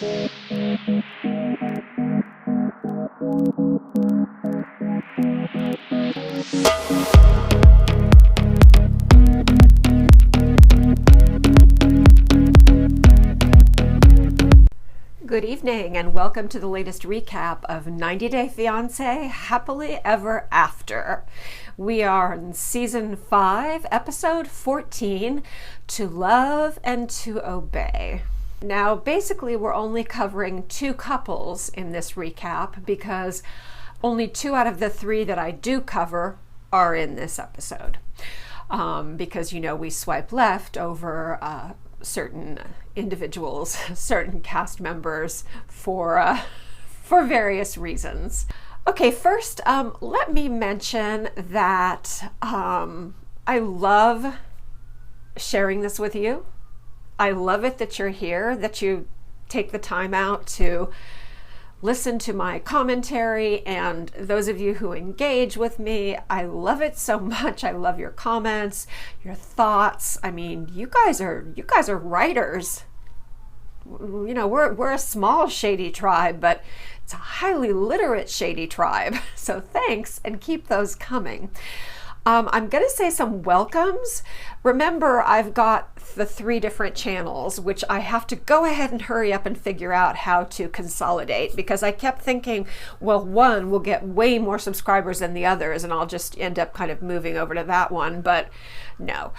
Good evening and welcome to the latest recap of 90 Day Fiance Happily Ever After. We are in season 5, episode 14, To Love and to Obey. Now, basically, we're only covering 2 couples in this recap because only 2 out of the 3 that I do cover are in this episode. Because, you know, we swipe left over certain individuals, certain cast members for various reasons. Okay, first, let me mention that I love sharing this with you. I love it that you're here, that you take the time out to listen to my commentary, and those of you who engage with me, I love it so much. I love your comments, your thoughts. I mean, you guys are writers. You know, we're a small shady tribe, but it's a highly literate shady tribe. So thanks, and keep those coming. I'm going to say some welcomes. Remember, I've got the 3 different channels, which I have to go ahead and hurry up and figure out how to consolidate, because I kept thinking, well, one will get way more subscribers than the others, and I'll just end up kind of moving over to that one. But no,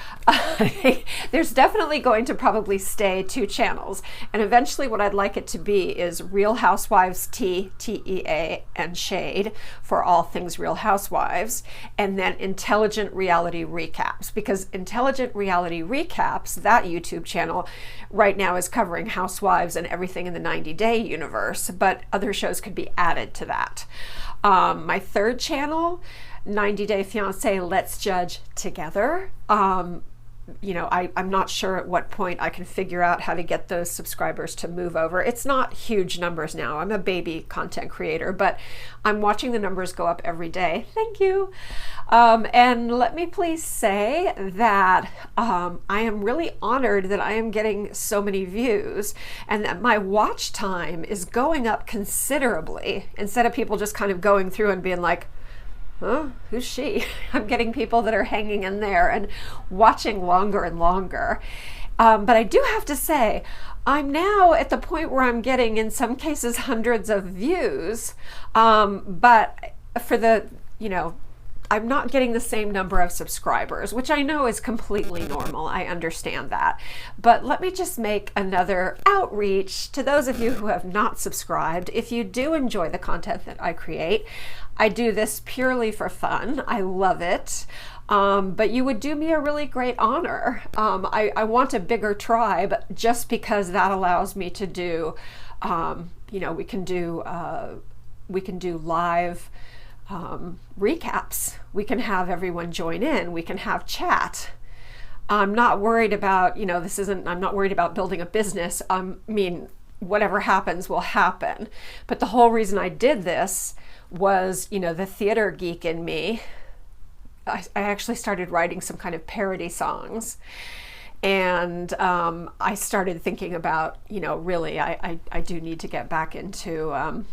there's definitely going to probably stay 2 channels. And eventually what I'd like it to be is Real Housewives TEA, and Shade for all things Real Housewives, and then Intelligent Reality Recaps, because Intelligent Reality Recaps, that YouTube channel right now is covering Housewives and everything in the 90 Day universe, but other shows could be added to that. My 3rd channel, 90 Day Fiance Let's Judge Together. You know, I'm not sure at what point I can figure out how to get those subscribers to move over. It's not huge numbers now. I'm a baby content creator, but I'm watching the numbers go up every day. Thank you. And let me please say that I am really honored that I am getting so many views and that my watch time is going up considerably, instead of people just kind of going through and being like, huh, who's she? I'm getting people that are hanging in there and watching longer and longer. But I do have to say, I'm now at the point where I'm getting, in some cases, hundreds of views. But for the, you know, I'm not getting the same number of subscribers, which I know is completely normal. I understand that. But let me just make another outreach to those of you who have not subscribed. If you do enjoy the content that I create, I do this purely for fun. I love it. But you would do me a really great honor. I want a bigger tribe just because that allows me to do, you know, we can do live recaps. We can have everyone join in. We can have chat. I'm not worried about, you know, I'm not worried about building a business. I mean, whatever happens will happen. But the whole reason I did this was, you know, the theater geek in me. I actually started writing some kind of parody songs. And I started thinking about, you know, really, I do need to get back into,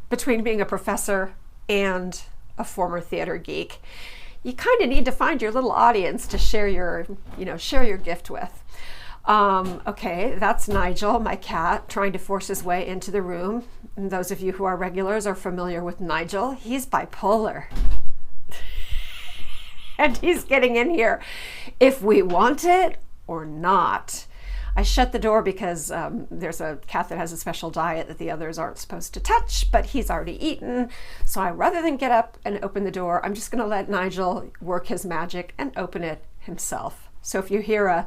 between being a professor and a former theater geek, you kind of need to find your little audience to share your gift with. Okay, that's Nigel, my cat, trying to force his way into the room. And those of you who are regulars are familiar with Nigel. He's bipolar. And he's getting in here if we want it or not. I shut the door because there's a cat that has a special diet that the others aren't supposed to touch, but he's already eaten. So rather than get up and open the door, I'm just going to let Nigel work his magic and open it himself. So if you hear a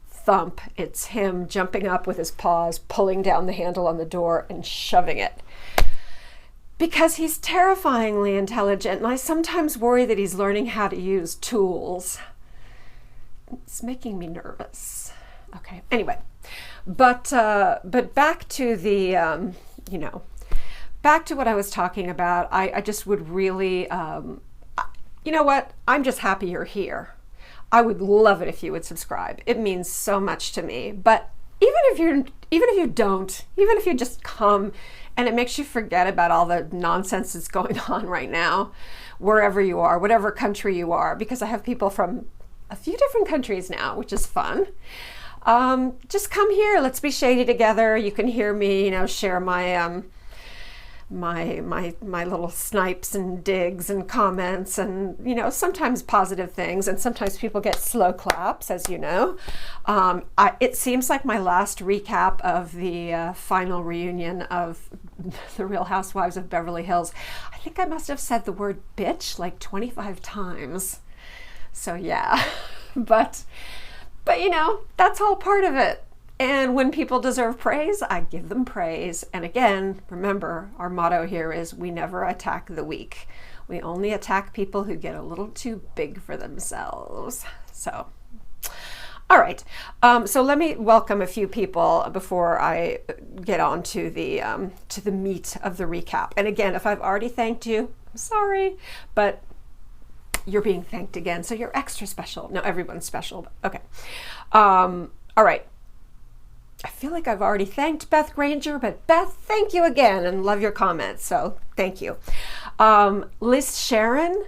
thump, it's him jumping up with his paws, pulling down the handle on the door and shoving it. Because he's terrifyingly intelligent, and I sometimes worry that he's learning how to use tools. It's making me nervous. Okay, anyway, but back to the, back to what I was talking about. I just would really, you know what? I'm just happy you're here. I would love it if you would subscribe. It means so much to me. But even if you just come and it makes you forget about all the nonsense that's going on right now, wherever you are, whatever country you are, because I have people from a few different countries now, which is fun. Just come here. Let's be shady together. You can hear me, share my my little snipes and digs and comments, and sometimes positive things, and sometimes people get slow claps, as you know. It seems like my last recap of the final reunion of the Real Housewives of Beverly Hills, I think I must have said the word bitch like 25 times. So yeah, but that's all part of it. And when people deserve praise, I give them praise. And again, remember, our motto here is we never attack the weak. We only attack people who get a little too big for themselves. So, all right. So let me welcome a few people before I get on to the meat of the recap. And again, if I've already thanked you, I'm sorry, but you're being thanked again, so you're extra special. No, everyone's special. Okay. All right. I feel like I've already thanked Beth Granger, but Beth, thank you again, and love your comments, so thank you. Liz Sharon,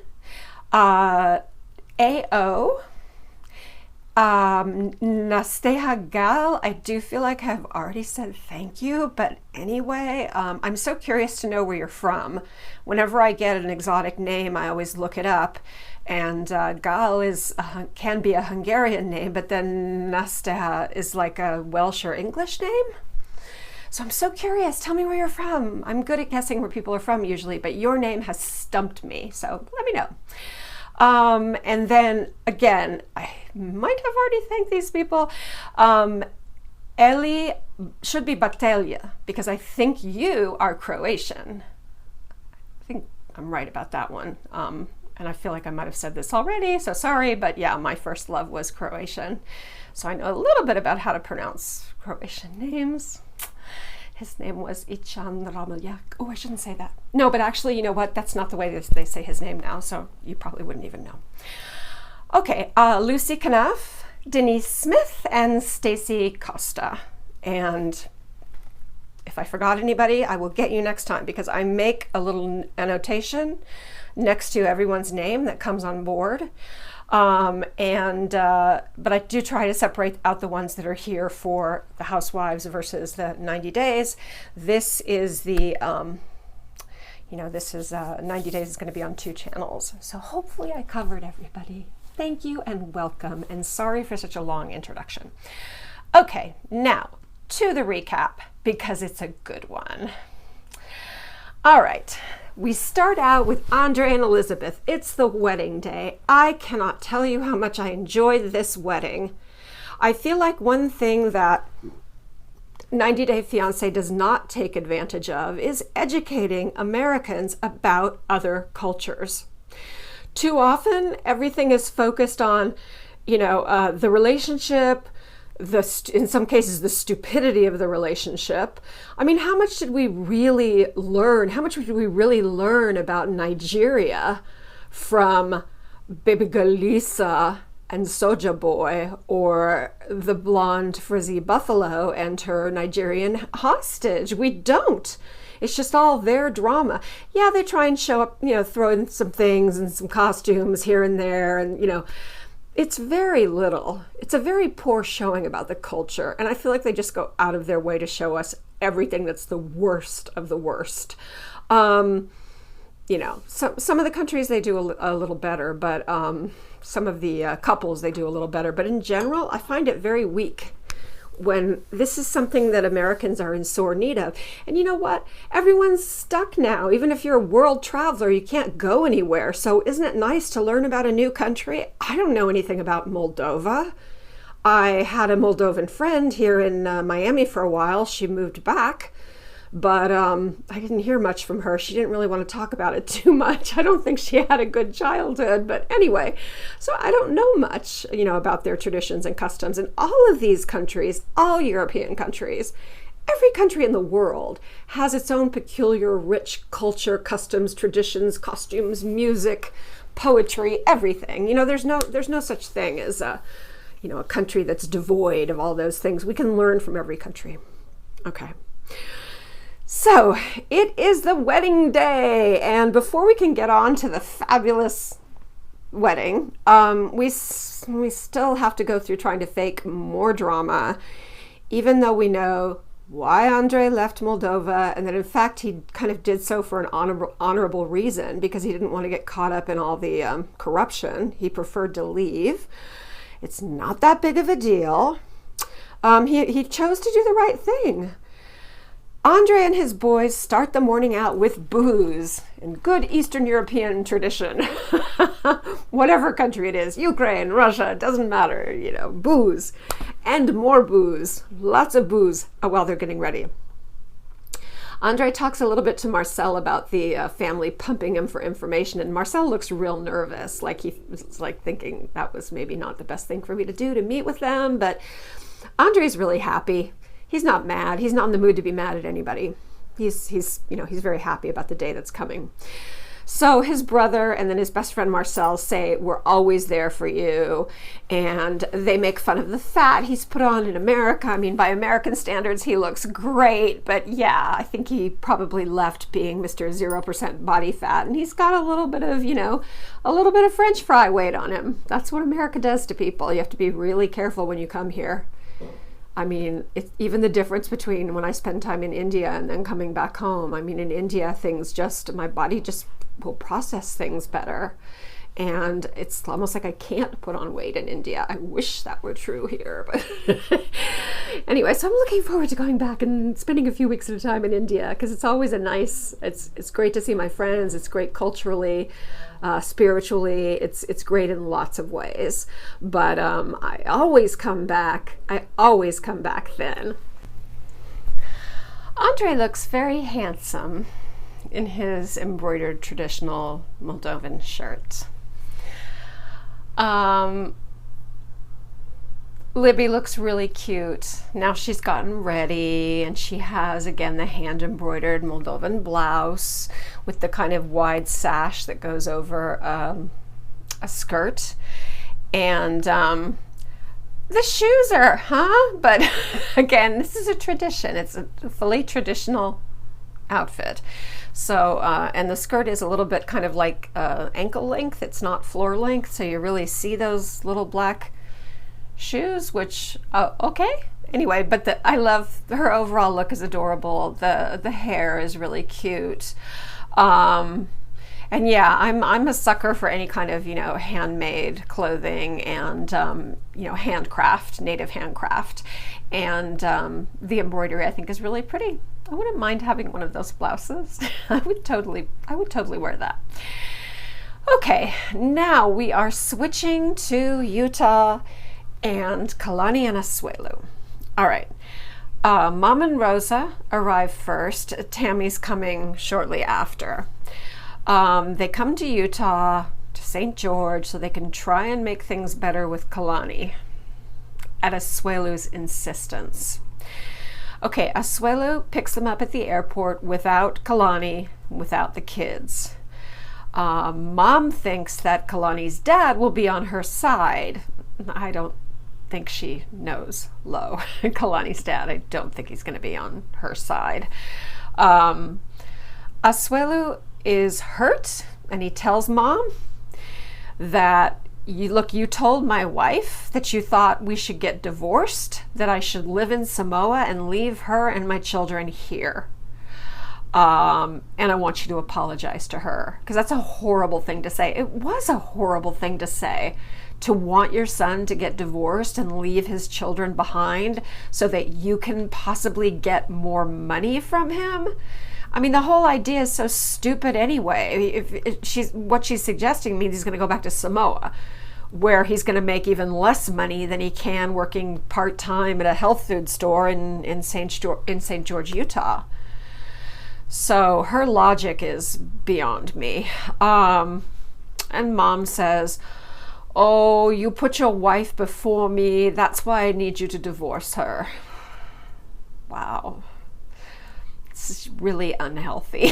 AO, Nasteha Gal, I do feel like I've already said thank you, but anyway, I'm so curious to know where you're from. Whenever I get an exotic name, I always look it up. And Gal can be a Hungarian name, but then Nasteha is like a Welsh or English name. So I'm so curious. Tell me where you're from. I'm good at guessing where people are from usually, but your name has stumped me. So let me know. And then again, I might have already thanked these people. Eli should be Batelja, because I think you are Croatian. I think I'm right about that one. And I feel like I might have said this already, so sorry, but yeah, my first love was Croatian. So I know a little bit about how to pronounce Croatian names. His name was Ichan Rameljak. Oh, I shouldn't say that. No, but actually, you know what? That's not the way they say his name now, so you probably wouldn't even know. Okay, Lucy Knaf, Denise Smith, and Stacy Costa. And if I forgot anybody, I will get you next time, because I make a little annotation next to everyone's name that comes on board. But I do try to separate out the ones that are here for the Housewives versus the 90 days. This is the, 90 days is going to be on 2 channels. So hopefully I covered everybody. Thank you and welcome, and sorry for such a long introduction. Okay, now to the recap, because it's a good one. All right. We start out with Andrei and Elizabeth. It's the wedding day. I cannot tell you how much I enjoyed this wedding. I feel like one thing that 90 Day Fiance does not take advantage of is educating Americans about other cultures. Too often, everything is focused on, the relationship, in some cases, the stupidity of the relationship. I mean, how much did we really learn? How much did we really learn about Nigeria from Baby Galisa and Soja Boy, or the blonde frizzy buffalo and her Nigerian hostage? We don't. It's just all their drama. Yeah, they try and show up, throw in some things and some costumes here and there, and, it's very little. It's a very poor showing about the culture. And I feel like they just go out of their way to show us everything that's the worst of the worst. Some of the countries they do a little better, but some of the couples they do a little better. But in general, I find it very weak when this is something that Americans are in sore need of. And you know what? Everyone's stuck now. Even if you're a world traveler, you can't go anywhere. So isn't it nice to learn about a new country? I don't know anything about Moldova. I had a Moldovan friend here in Miami for a while. She moved back, but I didn't hear much from her. She didn't really want to talk about it too much. I don't think she had a good childhood, but anyway, so I don't know much, about their traditions and customs. And all of these countries, all European countries, every country in the world has its own peculiar, rich culture, customs, traditions, costumes, music, poetry, everything. There's no such thing as a country that's devoid of all those things. We can learn from every country. Okay. So it is the wedding day, and before we can get on to the fabulous wedding, we still have to go through trying to fake more drama, even though we know why Andrei left Moldova, and that in fact he kind of did so for an honorable reason, because he didn't want to get caught up in all the corruption. He preferred to leave. It's not that big of a deal. He chose to do the right thing. Andrei and his boys start the morning out with booze in good Eastern European tradition. Whatever country it is, Ukraine, Russia, doesn't matter, booze and more booze, lots of booze while they're getting ready. Andrei talks a little bit to Marcel about the family pumping him for information, and Marcel looks real nervous, like he was thinking that was maybe not the best thing for me to do, to meet with them, but Andrei's really happy. He's not mad. He's not in the mood to be mad at anybody. He's very happy about the day that's coming. So his brother and then his best friend Marcel say, "We're always there for you." And they make fun of the fat he's put on in America. I mean, by American standards, he looks great. But yeah, I think he probably left being Mr. 0% body fat. And he's got a little bit of French fry weight on him. That's what America does to people. You have to be really careful when you come here. I mean, it's even the difference between when I spend time in India and then coming back home. I mean, in India, my body just will process things better. And it's almost like I can't put on weight in India. I wish that were true here. But anyway, so I'm looking forward to going back and spending a few weeks at a time in India, because it's always it's great to see my friends. It's great culturally, spiritually. It's great in lots of ways. But I always come back thin. Andrei looks very handsome in his embroidered traditional Moldovan shirt. Libby looks really cute. Now she's gotten ready, and she has, again, the hand-embroidered Moldovan blouse with the kind of wide sash that goes over a skirt. And the shoes are, But again, this is a tradition. It's a fully traditional outfit. So, and the skirt is a little bit kind of like ankle length. It's not floor length, so you really see those little black shoes, which, okay. Anyway, but I love her overall look is adorable. The hair is really cute. And yeah, I'm a sucker for any kind of, handmade clothing and, handcraft, native handcraft. And the embroidery, I think, is really pretty. I wouldn't mind having one of those blouses. I would totally wear that. Okay, now we are switching to Utah and Kalani and Asuelu. All right. Mom and Rosa arrive first. Tammy's coming shortly after. They come to Utah, to St. George, so they can try and make things better with Kalani, at Asuelu's insistence. Okay, Asuelu picks them up at the airport without Kalani, without the kids. Mom thinks that Kalani's dad will be on her side. I don't think she knows Kalani's dad. I don't think he's going to be on her side. Asuelu is hurt, and he tells Mom that, you told my wife that you thought we should get divorced, that I should live in Samoa and leave her and my children here. And I want you to apologize to her, because that's a horrible thing to say. It was a horrible thing to say, to want your son to get divorced and leave his children behind so that you can possibly get more money from him. I mean, the whole idea is so stupid anyway. What she's suggesting means he's going to go back to Samoa, where he's going to make even less money than he can working part-time at a health food store in St. George, Utah. So her logic is beyond me. And Mom says, "Oh, you put your wife before me. That's why I need you to divorce her." Wow. This is really unhealthy.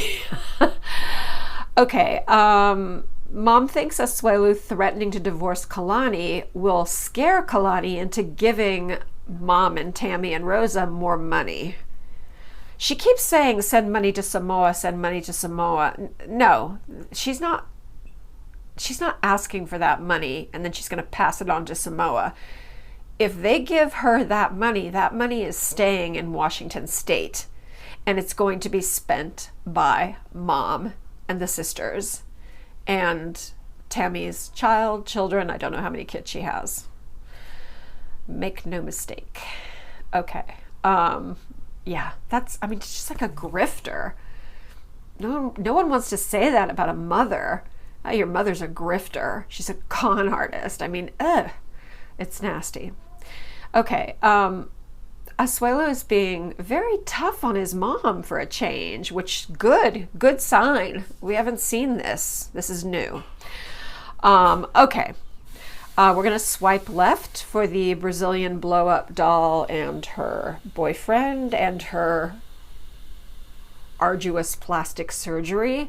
Okay, Mom thinks Asuelu threatening to divorce Kalani will scare Kalani into giving Mom and Tammy and Rosa more money. She keeps saying, send money to Samoa, send money to Samoa. No, she's not asking for that money and then she's going to pass it on to Samoa. If they give her that money is staying in Washington State, and it's going to be spent by Mom and the sisters and Tammy's children. I don't know how many kids she has. Make no mistake. Okay. Yeah, it's just like a grifter. No one wants to say that about a mother. Oh, your mother's a grifter. She's a con artist. It's nasty. Okay. Asuelu is being very tough on his mom for a change, which good sign. We haven't seen this. This is new. Okay. We're going to swipe left for the Brazilian blow-up doll and her boyfriend and her arduous plastic surgery.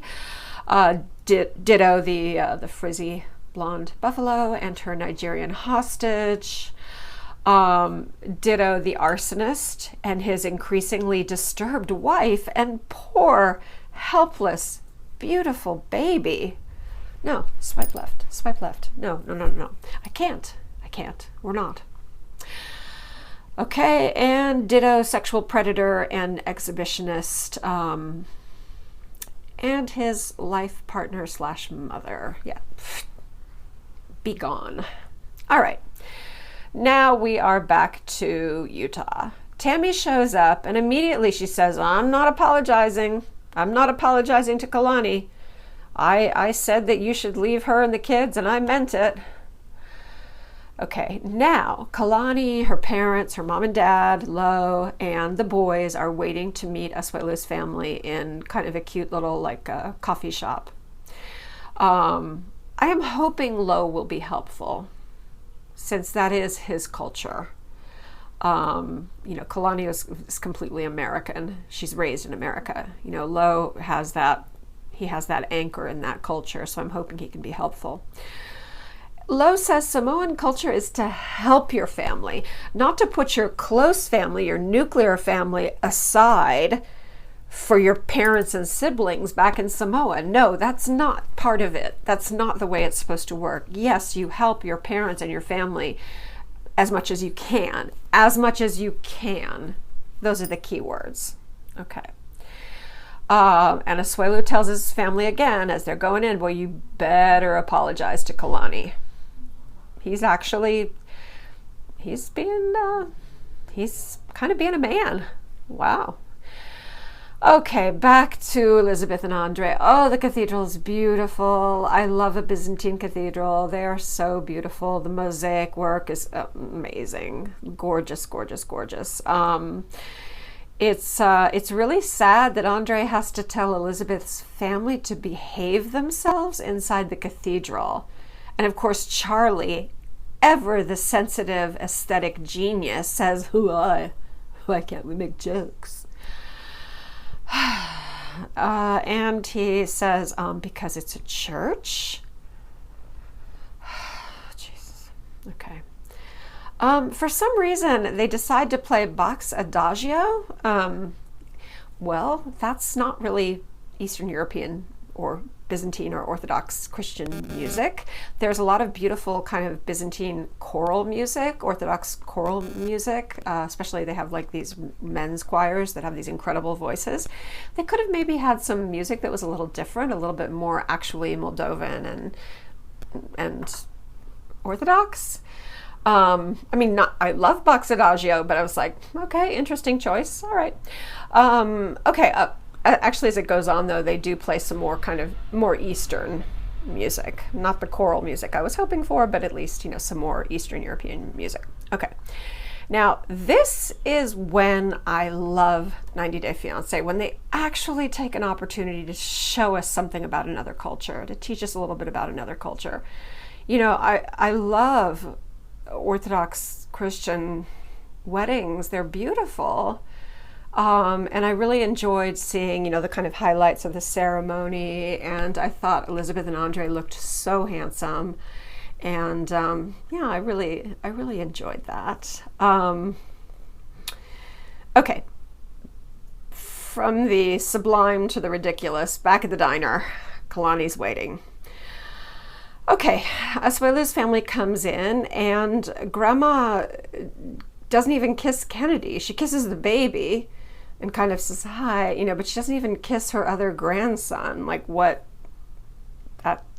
Ditto the frizzy blonde buffalo and her Nigerian hostage. Ditto the arsonist and his increasingly disturbed wife and poor, helpless, beautiful baby. No, swipe left. No. I can't. We're not. Okay, and ditto sexual predator and exhibitionist, and his life partner / mother. Yeah. Be gone. All right. Now we are back to Utah. Tammy shows up and immediately she says, I'm not apologizing to Kalani. I said that you should leave her and the kids and I meant it. Okay, now Kalani, her parents, her mom and dad, Lo, and the boys are waiting to meet Asuelu's family in kind of a cute little coffee shop. I am hoping Lo will be helpful, since that is his culture. Kalani is completely American. She's raised in America. Lo has that, he has that anchor in that culture, so I'm hoping he can be helpful. Lo says Samoan culture is to help your family, not to put your close family, your nuclear family aside for your parents and siblings back in Samoa. No, that's not part of it. That's not the way it's supposed to work. Yes, you help your parents and your family as much as you can. As much as you can. Those are the key words. Okay. And Asuelu tells his family again as they're going in, well, you better apologize to Kalani. He's kind of being a man. Wow. Okay, back to Elizabeth and Andrei. Oh, the cathedral is beautiful. I love a Byzantine cathedral. They are so beautiful. The mosaic work is amazing. Gorgeous. It's really sad that Andrei has to tell Elizabeth's family to behave themselves inside the cathedral. And of course, Charlie, ever the sensitive aesthetic genius, says, why can't we make jokes? And he says, because it's a church. Jesus. Okay. For some reason, they decide to play Bach's Adagio. Well, that's not really Eastern European or Byzantine or Orthodox Christian music. There's a lot of beautiful kind of Byzantine choral music, Orthodox choral music, especially they have these men's choirs that have these incredible voices. They could have maybe had some music that was a little different, a little bit more actually Moldovan and Orthodox. I love Bach's Adagio, but I was like, okay, interesting choice. All right. Actually, as it goes on, though, they do play some more Eastern music, not the choral music I was hoping for, but at least, some more Eastern European music. Okay. Now, this is when I love 90 Day Fiance, when they actually take an opportunity to show us something about another culture, to teach us a little bit about another culture. I love Orthodox Christian weddings. They're beautiful. And I really enjoyed seeing, you know, the kind of highlights of the ceremony. And I thought Elizabeth and Andrei looked so handsome. And yeah, I really enjoyed that. Okay, from the sublime to the ridiculous, back at the diner, Kalani's waiting. Okay, Asuelu's family comes in, and Grandma doesn't even kiss Kennedy. She kisses the baby and kind of says hi, you know, but she doesn't even kiss her other grandson. Like, what?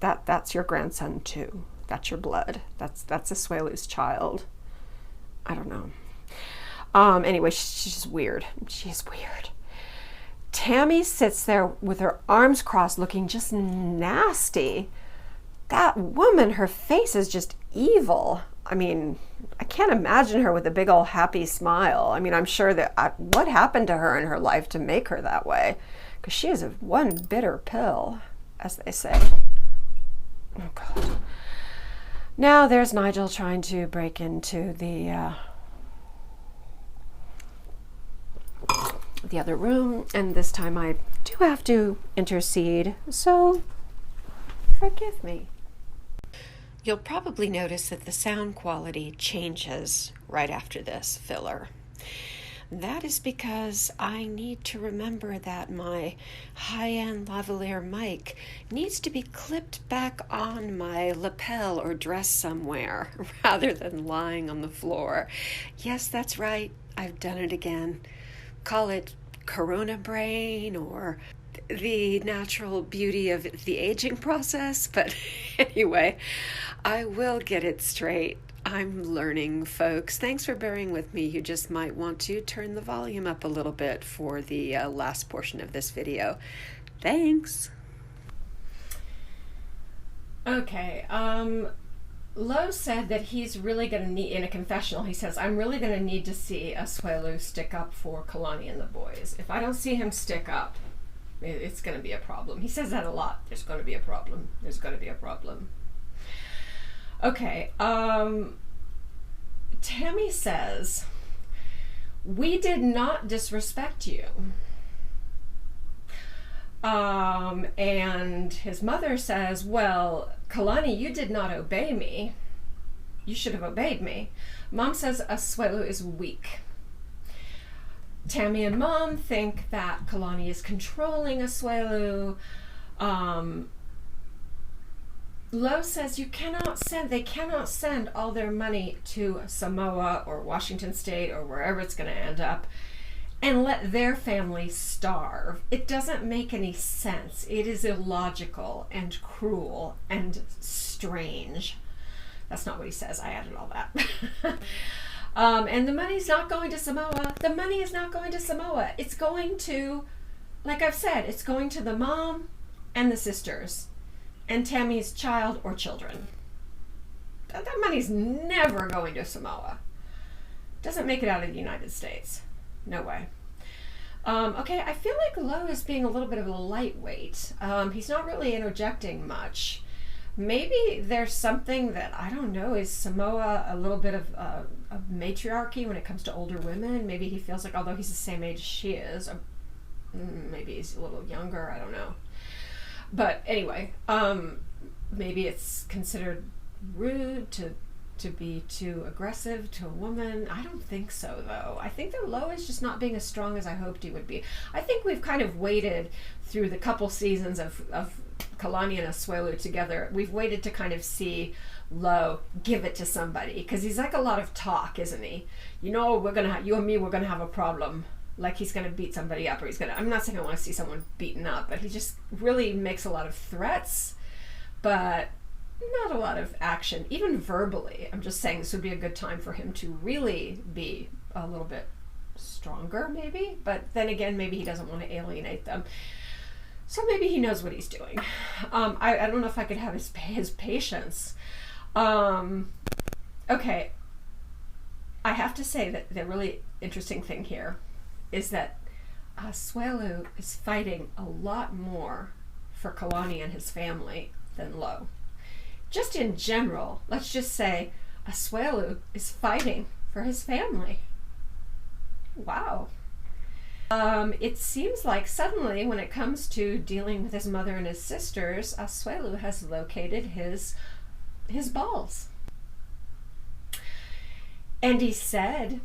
That's your grandson too. That's your blood. That's Asuelu's child. I don't know. Anyway, she's just weird. She's weird. Tammy sits there with her arms crossed, looking just nasty. That woman, her face is just evil. I mean, I can't imagine her with a big old happy smile. I mean, I'm sure that what happened to her in her life to make her that way? Because she is one bitter pill, as they say. Oh, God. Now there's Nigel trying to break into the other room, and this time I do have to intercede, so forgive me. You'll probably notice that the sound quality changes right after this filler. That is because I need to remember that my high-end lavalier mic needs to be clipped back on my lapel or dress somewhere rather than lying on the floor. Yes, that's right. I've done it again. Call it Corona brain or the natural beauty of the aging process, but anyway, I will get it straight. I'm learning, folks. Thanks for bearing with me. You just might want to turn the volume up a little bit for the last portion of this video. Thanks. Okay, Lo said that he's really going to need, in a confessional, he says, I'm really going to need to see Asuelu stick up for Kalani and the boys. If I don't see him stick up, it's going to be a problem. He says that a lot. There's going to be a problem. There's going to be a problem. Okay, Tammy says, we did not disrespect you. And his mother says, well, Kalani, you did not obey me. You should have obeyed me. Mom says Asuelu is weak. Tammy and Mom think that Kalani is controlling Asuelu. Lo says they cannot send all their money to Samoa or Washington State or wherever it's going to end up and let their family starve. It doesn't make any sense. It is illogical and cruel and strange. That's not what he says. I added all that. And the money's not going to Samoa. The money is not going to Samoa. It's going to, like I've said, it's going to the mom and the sisters and Tammy's child or children. That money's never going to Samoa. Doesn't make it out of the United States. No way. Okay, I feel like Lo is being a little bit of a lightweight. He's not really interjecting much. Maybe there's something that, I don't know, is Samoa a little bit of a matriarchy when it comes to older women? Maybe he feels like, although he's the same age as she is, maybe he's a little younger, I don't know. But anyway, maybe it's considered rude to be too aggressive to a woman. I don't think so, though. I think that Lo is just not being as strong as I hoped he would be. I think we've kind of waited through the couple seasons of Kalani and Asuelu together. We've waited to kind of see Lo give it to somebody, because he's like a lot of talk, isn't he? You know, you and me, we're gonna have a problem. Like he's gonna beat somebody up, or I'm not saying I want to see someone beaten up, but he just really makes a lot of threats, but not a lot of action, even verbally. I'm just saying this would be a good time for him to really be a little bit stronger, maybe. But then again, maybe he doesn't want to alienate them. So maybe he knows what he's doing. I don't know if I could have his patience. Okay. I have to say that the really interesting thing here is that Asuelu is fighting a lot more for Kalani and his family than Lo. Just in general, let's just say Asuelu is fighting for his family. Wow. It seems like suddenly, when it comes to dealing with his mother and his sisters, Asuelu has located his balls. And he said,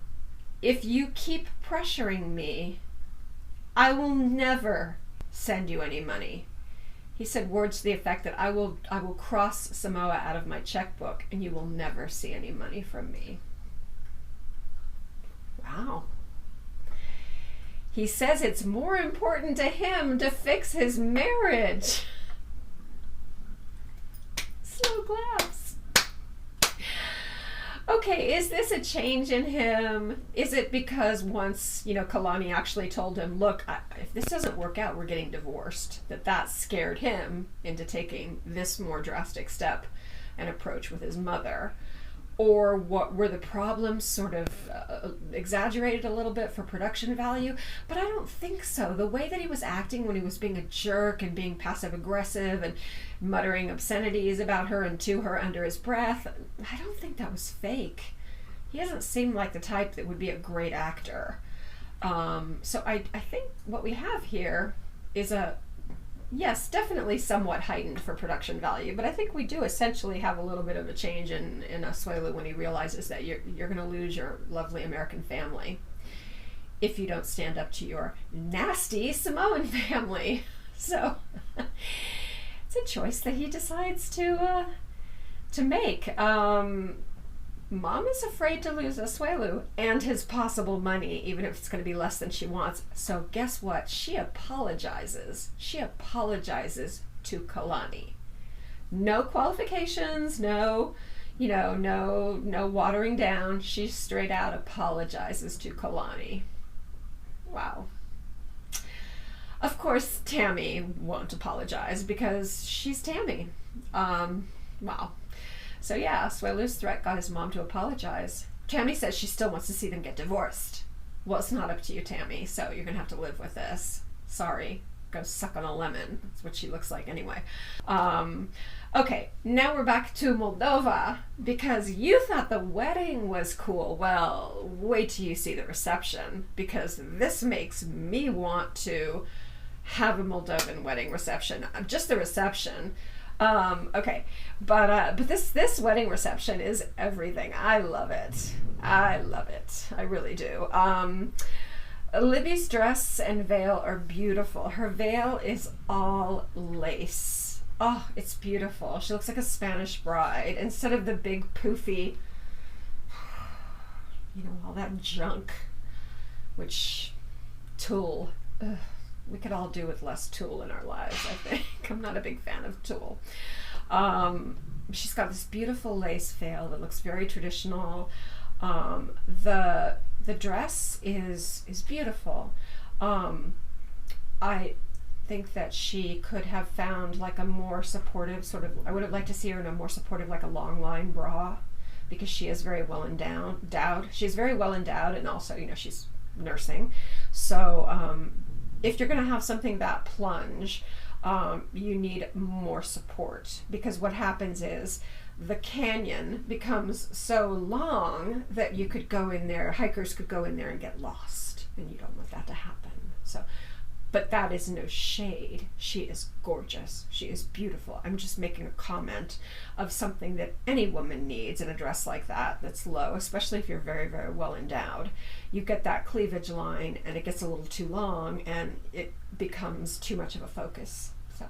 if you keep pressuring me, I will never send you any money. He said words to the effect that I will cross Samoa out of my checkbook and you will never see any money from me. Wow. He says it's more important to him to fix his marriage. Slow claps. Okay, is this a change in him? Is it because once, Kalani actually told him, look, if this doesn't work out, we're getting divorced, that scared him into taking this more drastic step and approach with his mother? Or what were the problems sort of exaggerated a little bit for production value? But I don't think so. The way that he was acting when he was being a jerk and being passive aggressive and muttering obscenities about her and to her under his breath, I don't think that was fake. He doesn't seem like the type that would be a great actor. So I think what we have here is yes, definitely somewhat heightened for production value, but I think we do essentially have a little bit of a change in Asuelu when he realizes that you're going to lose your lovely American family if you don't stand up to your nasty Samoan family. So it's a choice that he decides to make. Mom is afraid to lose Asuelu and his possible money, even if it's going to be less than she wants. So guess what? She apologizes. She apologizes to Kalani. No qualifications, no watering down. She straight out apologizes to Kalani. Wow. Of course, Tammy won't apologize because she's Tammy. Wow. So yeah, Asuelu's threat got his mom to apologize. Tammy says she still wants to see them get divorced. Well, it's not up to you, Tammy, so you're gonna have to live with this. Sorry, go suck on a lemon. That's what she looks like anyway. Okay, now we're back to Moldova, because you thought the wedding was cool. Well, wait till you see the reception, because this makes me want to have a Moldovan wedding reception. Just the reception. Okay, but this wedding reception is everything. I love it. I love it. I really do. Libby's dress and veil are beautiful. Her veil is all lace. Oh, it's beautiful. She looks like a Spanish bride instead of the big poofy, all that junk, which tulle. Ugh. We could all do with less tulle in our lives, I think. I'm not a big fan of tulle. She's got this beautiful lace veil that looks very traditional. The dress is beautiful. I think that she could have found like a more supportive I would have liked to see her in a more supportive, like a long line bra, because she is very well endowed. She's very well endowed, and also, she's nursing. So, if you're going to have something that plunge, you need more support, because what happens is the canyon becomes so long that hikers could go in there and get lost, and you don't want that to happen. So, but that is no shade. She is gorgeous. She is beautiful. I'm just making a comment of something that any woman needs in a dress like that, that's low, especially if you're very, very well endowed. You get that cleavage line and it gets a little too long and it becomes too much of a focus. So,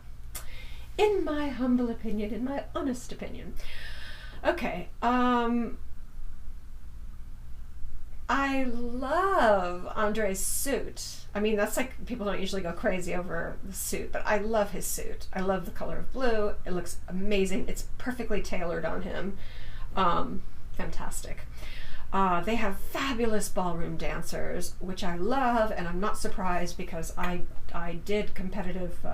in my humble opinion, in my honest opinion. Okay, I love Andrei's suit. I mean, that's like, people don't usually go crazy over the suit, but I love his suit. I love the color of blue. It looks amazing. It's perfectly tailored on him. Fantastic. They have fabulous ballroom dancers, which I love, and I'm not surprised because I did competitive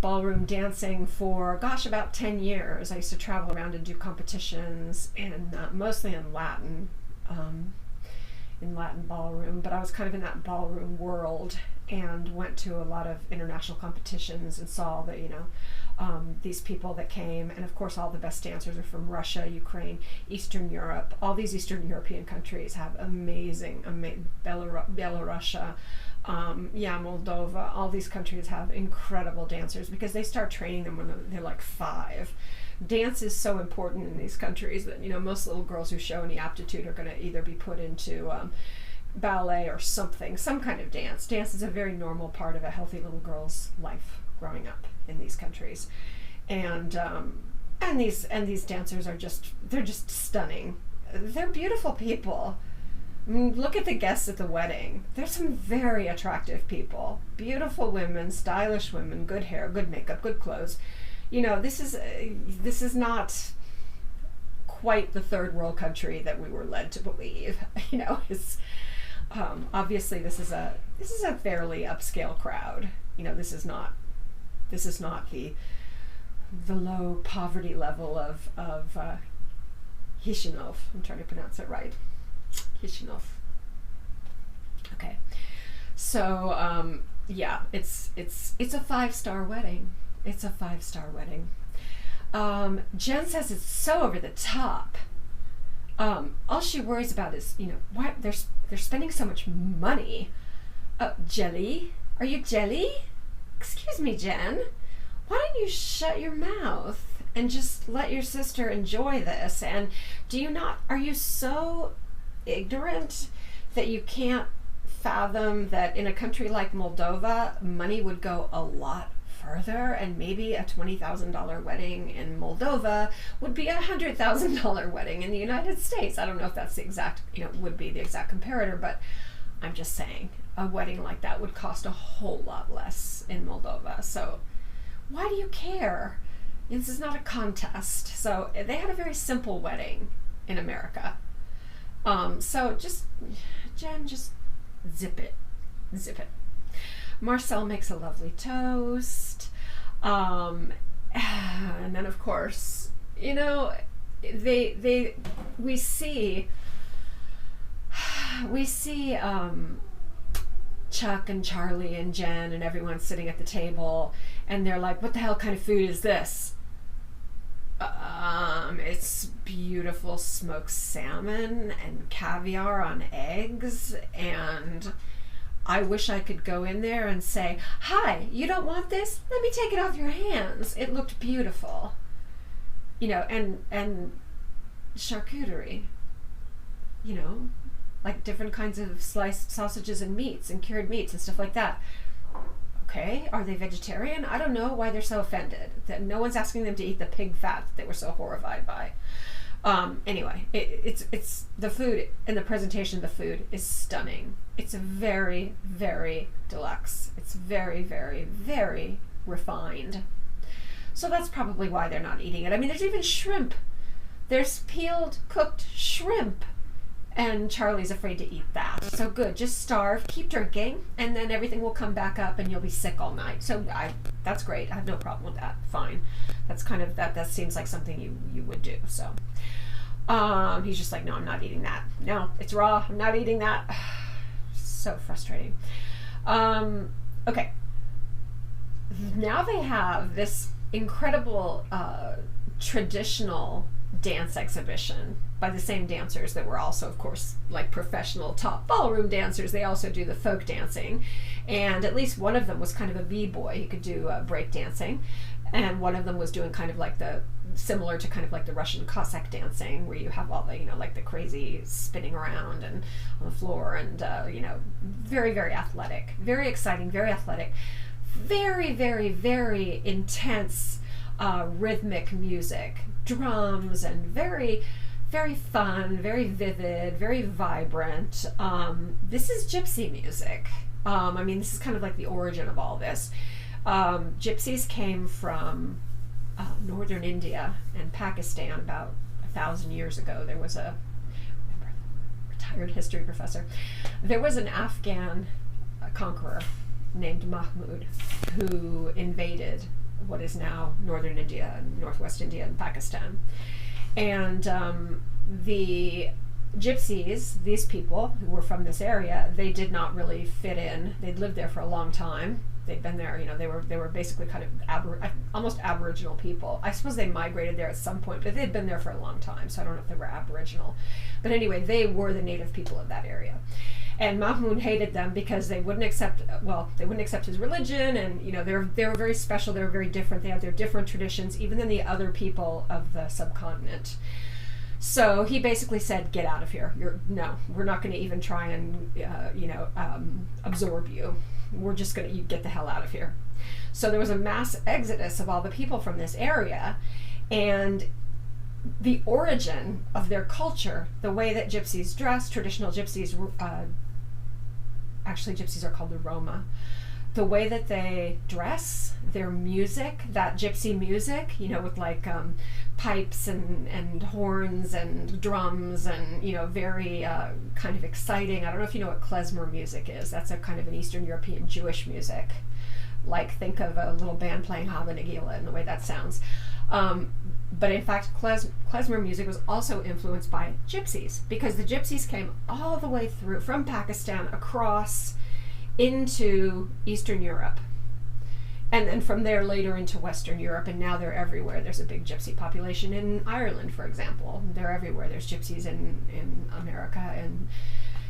ballroom dancing for, about 10 years. I used to travel around and do competitions, and mostly in Latin ballroom, but I was kind of in that ballroom world and went to a lot of international competitions and saw that, these people that came, and of course all the best dancers are from Russia, Ukraine, Eastern Europe. All these Eastern European countries have amazing Belarusia, Yeah, Moldova, all these countries have incredible dancers because they start training them when they're like 5. Dance is so important in these countries that, you know, most little girls who show any aptitude are going to either be put into ballet or something, some kind of dance. Dance is a very normal part of a healthy little girl's life growing up in these countries. And these dancers are they're just stunning. They're beautiful people. I mean, look at the guests at the wedding. There's some very attractive people, beautiful women, stylish women, good hair, good makeup, good clothes. You know, this is not quite the third world country that we were led to believe. You know, it's obviously this is a fairly upscale crowd. You know, this is not the low poverty level of Chisinau. I'm trying to pronounce it right. Chisinau. Okay, so yeah, it's a 5-star wedding. It's a 5-star wedding. Jen says it's so over the top. All she worries about is, you know, why they're spending so much money. Jelly? Are you jelly? Excuse me, Jen. Why don't you shut your mouth and just let your sister enjoy this? And are you so ignorant that you can't fathom that in a country like Moldova, money would go a lot further, and maybe a $20,000 wedding in Moldova would be a $100,000 wedding in the United States? I don't know if that's the exact, you know, would be the exact comparator, but I'm just saying a wedding like that would cost a whole lot less in Moldova. So why do you care? This is not a contest. So they had a very simple wedding in America. So Jen, just zip it. Marcel makes a lovely toast. And then of course, you know, we see Chuck and Charlie and Jen and everyone sitting at the table, and they're like, what the hell kind of food is this? It's beautiful smoked salmon and caviar on eggs, and I wish I could go in there and say, hi, you don't want this? Let me take it off your hands. It looked beautiful. You know, and charcuterie, you know, like different kinds of sliced sausages and meats and cured meats and stuff like that. Okay, are they vegetarian? I don't know why they're so offended that no one's asking them to eat the pig fat that they were so horrified by. Anyway, it's the food and the presentation of the food is stunning. It's very, very deluxe. It's very, very, very refined. So that's probably why they're not eating it. I mean, there's even shrimp. There's peeled, cooked shrimp. And Charlie's afraid to eat that. So good, just starve, keep drinking, and then everything will come back up and you'll be sick all night. So that's great. I have no problem with that. Fine. That's kind of, that seems like something you would do. So he's just like, no, I'm not eating that. No, it's raw. I'm not eating that. So frustrating. Okay. Now they have this incredible traditional dance exhibition by the same dancers that were also, of course, like professional top ballroom dancers. They also do the folk dancing, and at least one of them was kind of a b-boy. He could do break dancing, and one of them was doing kind of like similar to kind of like the Russian Cossack dancing, where you have all the, you know, like the crazy spinning around and on the floor, and you know, very, very athletic, very exciting, very athletic, very, very, very intense rhythmic music, drums, and very, very fun, very vivid, very vibrant. This is gypsy music. I mean, this is kind of like the origin of all this. Gypsies came from northern India and Pakistan about 1,000 years ago. There was a retired history professor. There was an Afghan conqueror named Mahmud who invaded what is now northern India, northwest India, and Pakistan. And the gypsies, these people who were from this area, they did not really fit in. They'd lived there for a long time. they'd been there. They were basically kind of almost Aboriginal people. I suppose they migrated there at some point, but they'd been there for a long time, so I don't know if they were Aboriginal. But anyway, they were the native people of that area. And Mahmoud hated them because they wouldn't accept his religion, and they were very special. They were very different. They had their different traditions, even than the other people of the subcontinent. So he basically said, "Get out of here. We're not going to even try and absorb you. We're just going to get the hell out of here." So there was a mass exodus of all the people from this area, and the origin of their culture, the way that gypsies dress, traditional gypsies, actually gypsies are called the Roma, the way that they dress, their music, that gypsy music, with like pipes and horns and drums and, very kind of exciting. I don't know if you know what klezmer music is. That's a kind of an Eastern European Jewish music. Like, think of a little band playing Hava Nagila and the way that sounds. But in fact, klezmer music was also influenced by gypsies, because the gypsies came all the way through from Pakistan across into Eastern Europe, and then from there later into Western Europe, and now they're everywhere. There's a big gypsy population in Ireland, for example. They're everywhere. There's gypsies in America and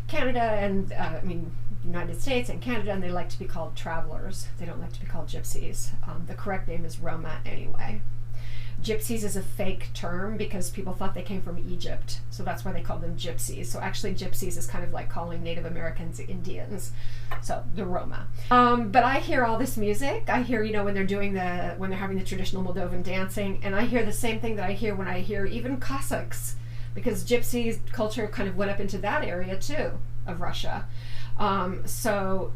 Canada, and United States and Canada, and they like to be called travelers. They don't like to be called gypsies. The correct name is Roma anyway. Gypsies is a fake term because people thought they came from Egypt, so that's why they called them gypsies. So actually gypsies is kind of like calling Native Americans Indians, so the Roma. But I hear all this music. I hear, when they're having the traditional Moldovan dancing, and I hear the same thing that I hear when I hear even Cossacks, because gypsy culture kind of went up into that area too of Russia. So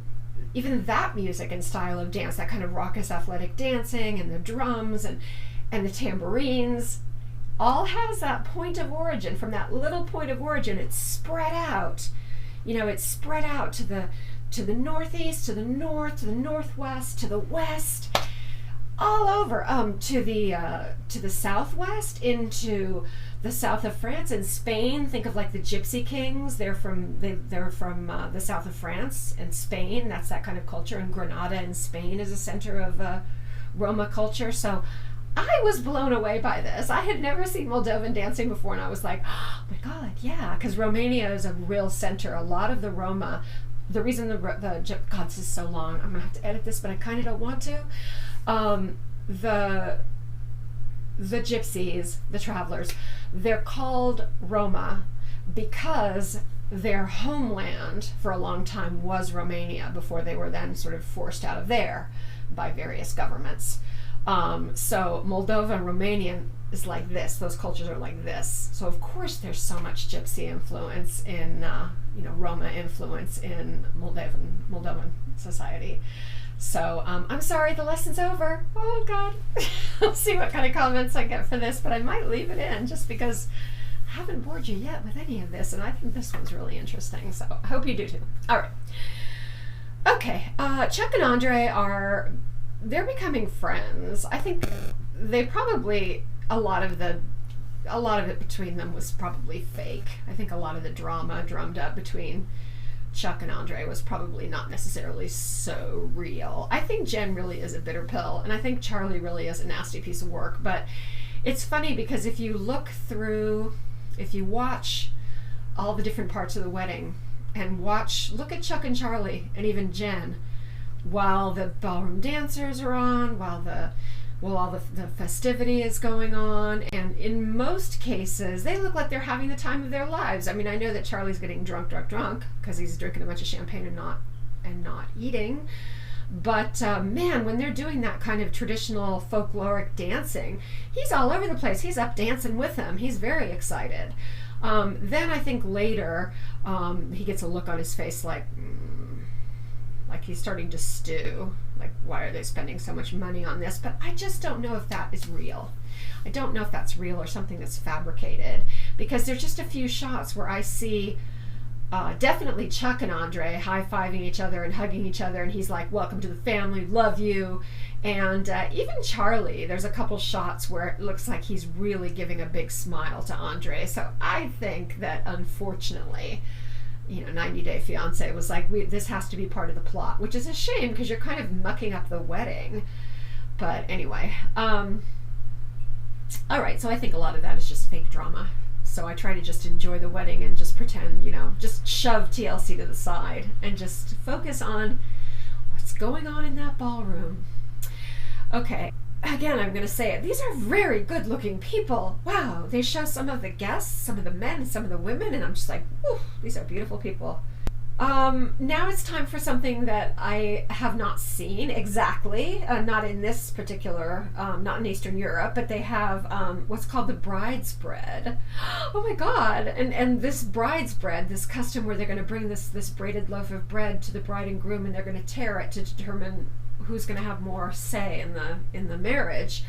even that music and style of dance, that kind of raucous athletic dancing and the drums and the tambourines, all has that point of origin. From that little point of origin, it's spread out. It's spread out to the northeast, to the north, to the northwest, to the west, all over, to the southwest, into the south of France and Spain. Think of like the Gypsy Kings. They're from the south of France and Spain. That's that kind of culture. And Granada in Spain is a center of Roma culture. So I was blown away by this. I had never seen Moldovan dancing before, and I was like, oh my God, yeah, because Romania is a real center. A lot of the Roma, the reason God, this is so long, I'm going to have to edit this, but I kind of don't want to. The gypsies, the travelers, they're called Roma because their homeland for a long time was Romania before they were then sort of forced out of there by various governments. So Moldova and Romanian is like this. Those cultures are like this. So of course there's so much gypsy influence in, Roma influence in Moldovan society. So I'm sorry, the lesson's over. Oh God. I'll see what kind of comments I get for this, but I might leave it in just because I haven't bored you yet with any of this, and I think this one's really interesting. So I hope you do too. All right. Okay. Chuck and Andrei they're becoming friends. I think they probably, a lot of it between them was probably fake. I think a lot of the drama drummed up between Chuck and Andrei was probably not necessarily so real. I think Jen really is a bitter pill, and I think Charlie really is a nasty piece of work. But it's funny because if you watch all the different parts of the wedding and look at Chuck and Charlie and even Jen, while the ballroom dancers are on, while all the festivity is going on, and in most cases they look like they're having the time of their lives. I mean, I know that Charlie's getting drunk because he's drinking a bunch of champagne and not eating, but man, when they're doing that kind of traditional folkloric dancing, he's all over the place. He's up dancing with them. He's very excited. Then I think later he gets a look on his face like he's starting to stew. Like, why are they spending so much money on this? But I just don't know if that is real. I don't know if that's real or something that's fabricated, because there's just a few shots where I see definitely Chuck and Andrei high-fiving each other and hugging each other, and he's like, welcome to the family, love you. And even Charlie, there's a couple shots where it looks like he's really giving a big smile to Andrei. So I think that, unfortunately, 90 Day Fiance was like, this has to be part of the plot, which is a shame because you're kind of mucking up the wedding. But anyway, all right, so I think a lot of that is just fake drama. So I try to just enjoy the wedding and just pretend, just shove TLC to the side and just focus on what's going on in that ballroom. Okay, again, I'm going to say it. These are very good looking people. Wow, they show some of the guests, some of the men, and some of the women, and I'm just like, whew, these are beautiful people. Now it's time for something that I have not seen exactly, not in this particular, not in Eastern Europe, but they have what's called the bride's bread. Oh my God! And this bride's bread, this custom where they're going to bring this braided loaf of bread to the bride and groom, and they're going to tear it to determine who's going to have more say in the marriage.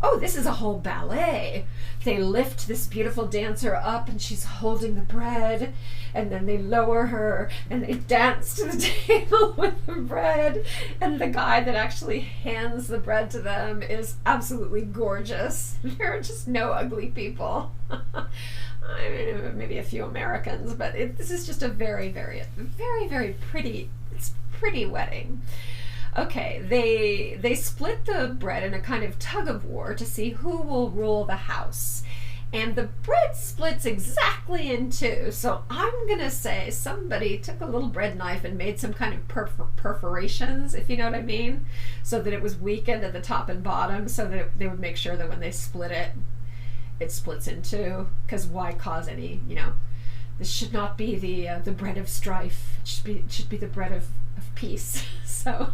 Oh, this is a whole ballet. They lift this beautiful dancer up and she's holding the bread, and then they lower her and they dance to the table with the bread, and the guy that actually hands the bread to them is absolutely gorgeous. There are just no ugly people. I mean, maybe a few Americans, but this is just a very, very, very, very pretty, it's pretty wedding. Okay, they split the bread in a kind of tug of war to see who will rule the house. And the bread splits exactly in two. So I'm going to say somebody took a little bread knife and made some kind of perforations, if you know what I mean, so that it was weakened at the top and bottom, so that they would make sure that when they split it, it splits in two. Because why cause any, this should not be the bread of strife. It should be the bread of peace. So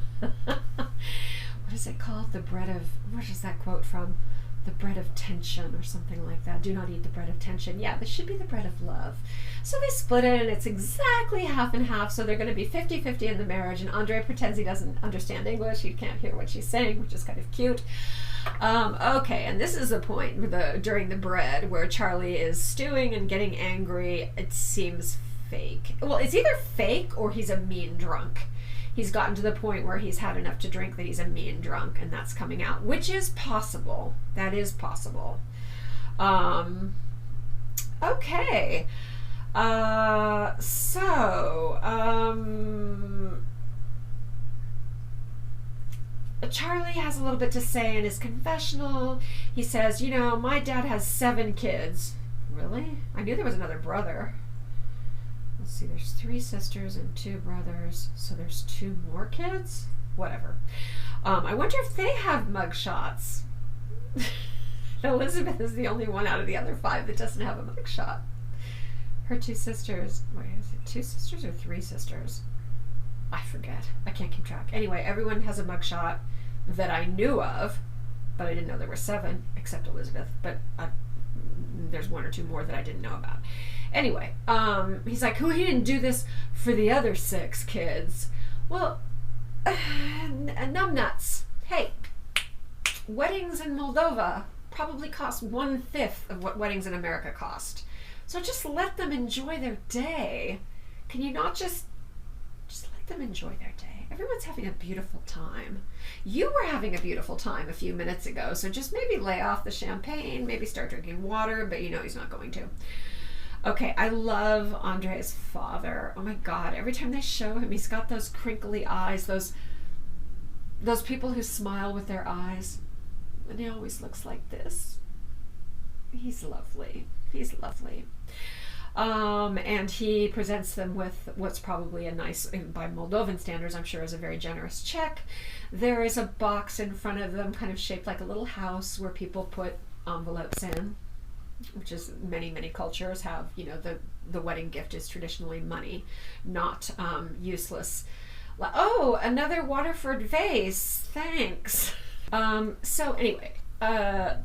what is it called? The bread of, where is that quote from? The bread of tension or something like that. Do not eat the bread of tension. Yeah, this should be the bread of love. So they split it, and it's exactly half and half. So they're going to be 50-50 in the marriage, and Andrei pretends he doesn't understand English. He can't hear what she's saying, which is kind of cute. Okay, and this is the point during the bread where Charlie is stewing and getting angry. It seems fake. Well, it's either fake or he's a mean drunk. He's gotten to the point where he's had enough to drink that he's a mean drunk, and that's coming out, which is possible. That is possible. Okay. Charlie has a little bit to say in his confessional. He says, my dad has 7 kids. Really? I knew there was another brother. Let's see, there's 3 sisters and 2 brothers, so there's 2 more kids? Whatever. I wonder if they have mugshots. Elizabeth is the only one out of the other 5 that doesn't have a mugshot. Her 2 sisters, wait, is it 2 sisters or 3 sisters? I forget. I can't keep track. Anyway, everyone has a mugshot that I knew of, but I didn't know there were 7, except Elizabeth, but there's 1 or 2 more that I didn't know about. Anyway, he's like, he didn't do this for the other 6 kids. Well, numbnuts. Hey, weddings in Moldova probably cost 1/5 of what weddings in America cost. So just let them enjoy their day. Can you not just let them enjoy their day? Everyone's having a beautiful time. You were having a beautiful time a few minutes ago, so just maybe lay off the champagne, maybe start drinking water, but he's not going to. Okay, I love Andrei's father. Oh my God, every time they show him, he's got those crinkly eyes, those people who smile with their eyes, and he always looks like this. He's lovely. He's lovely. And he presents them with what's probably a nice, by Moldovan standards, I'm sure is a very generous check. There is a box in front of them, kind of shaped like a little house, where people put envelopes in, which is many cultures have, the wedding gift is traditionally money, not useless. Oh, another Waterford vase, thanks. So anyway, all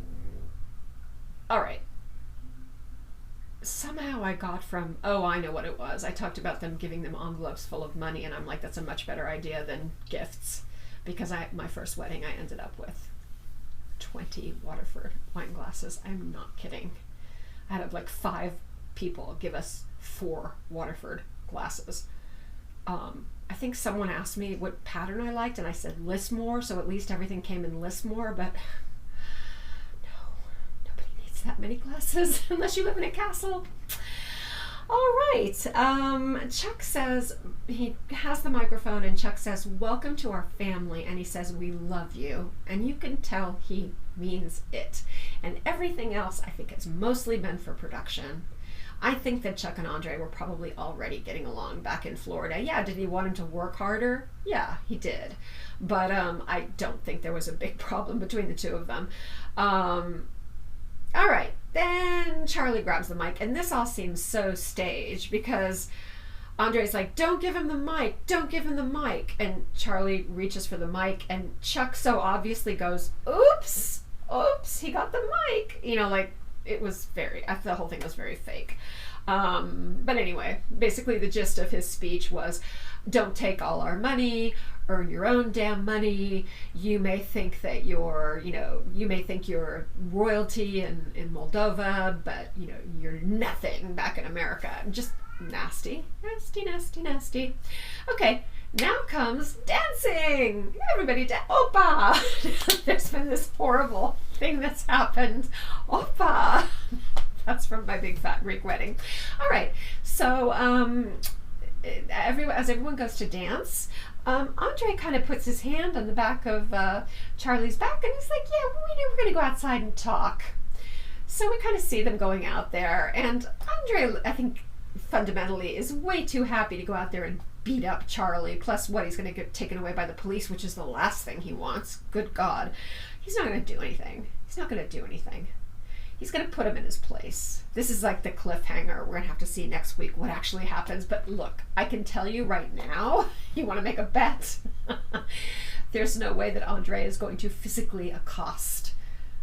right. Somehow I got from, I know what it was. I talked about them giving them envelopes full of money, and I'm like, that's a much better idea than gifts, because my first wedding I ended up with 20 Waterford wine glasses. I'm not kidding. I had like 5 people give us 4 Waterford glasses. I think someone asked me what pattern I liked, and I said Lismore, so at least everything came in Lismore, but no, nobody needs that many glasses unless you live in a castle. All right. Chuck says, he has the microphone, and Chuck says, "Welcome to our family." And he says, "We love you." And you can tell he means it. And everything else, I think, has mostly been for production. I think that Chuck and Andrei were probably already getting along back in Florida. Yeah, did he want him to work harder? Yeah, he did. But I don't think there was a big problem between the two of them. All right, then Charlie grabs the mic, and this all seems so staged because Andrei's like, "Don't give him the mic, don't give him the mic." And Charlie reaches for the mic, and Chuck so obviously goes, "Oops, oops, he got the mic." You know, like, it was the whole thing was very fake. But anyway, basically the gist of his speech was, "Don't take all our money, earn your own damn money. You may think that you're royalty in Moldova, but you're nothing back in America." Just nasty. Okay, now comes dancing. Everybody Opa! There's been this horrible thing that's happened. Opa! That's from my big fat Greek wedding. All right, so as everyone goes to dance, Andrei kind of puts his hand on the back of Charlie's back, and he's like, "Yeah, we knew we were going to go outside and talk." So we kind of see them going out there, and Andrei, I think, fundamentally is way too happy to go out there and beat up Charlie, plus what, he's going to get taken away by the police, which is the last thing he wants. Good God. He's not going to do anything. He's going to put him in his place. This is like the cliffhanger. We're going to have to see next week what actually happens. But look, I can tell you right now, you want to make a bet? There's no way that Andrei is going to physically accost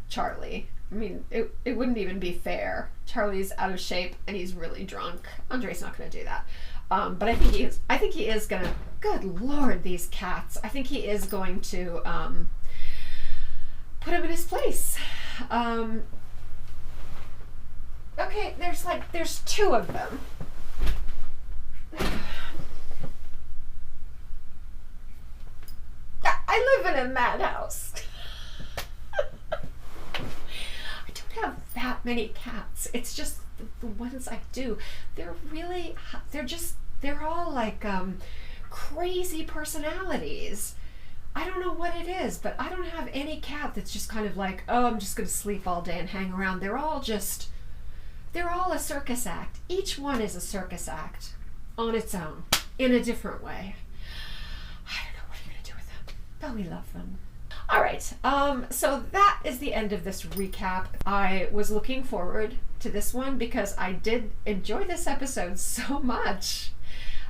Charlie. I mean, it wouldn't even be fair. Charlie's out of shape and he's really drunk. Andrei's not going to do that. But I think he is going to, good Lord, these cats. I think he is going to put him in his place. Okay, there's two of them. I live in a madhouse. I don't have that many cats. It's just the ones I do. They're all like crazy personalities. I don't know what it is, but I don't have any cat that's just kind of like, "Oh, I'm just going to sleep all day and hang around." They're all a circus act. Each one is a circus act on its own, in a different way. I don't know what you're going to do with them, but we love them. All right, so that is the end of this recap. I was looking forward to this one because I did enjoy this episode so much.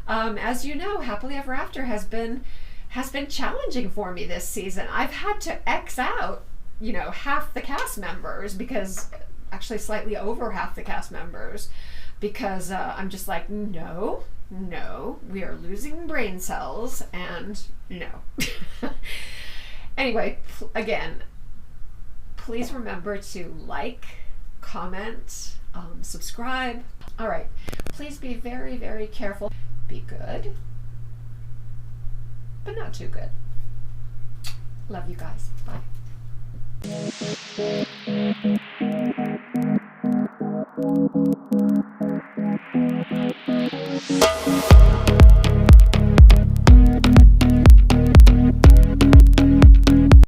As you know, Happily Ever After has been challenging for me this season. I've had to X out, half the cast members, because actually slightly over half the cast members, because I'm just like, no, we are losing brain cells, and no. Anyway, again, please remember to like, comment, subscribe. All right, please be very, very careful. Be good, but not too good. Love you guys. Bye.